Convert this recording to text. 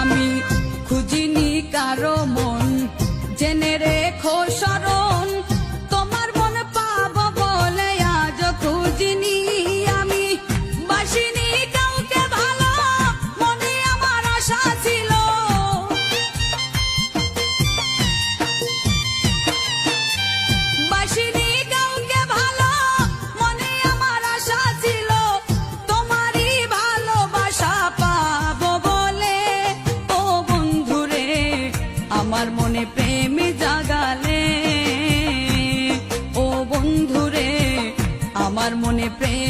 আমি খুঁজিনি কারো মন, জেনে রেখো শরণ, তোমার মন পাবো বলে আজ খুঁজিনি। আমি বাসিনি কাউকে ভালো, মনে আমার আশা ছিল। বাসিনি কাউকে ভালো, মনে আমার আশা ছিল, তোমারই ভালোবাসা পাবো বলে। ও বন্ধুরে আমার মনে প্রেম জাগালে, ও বন্ধুরে আমার মনে প্রেম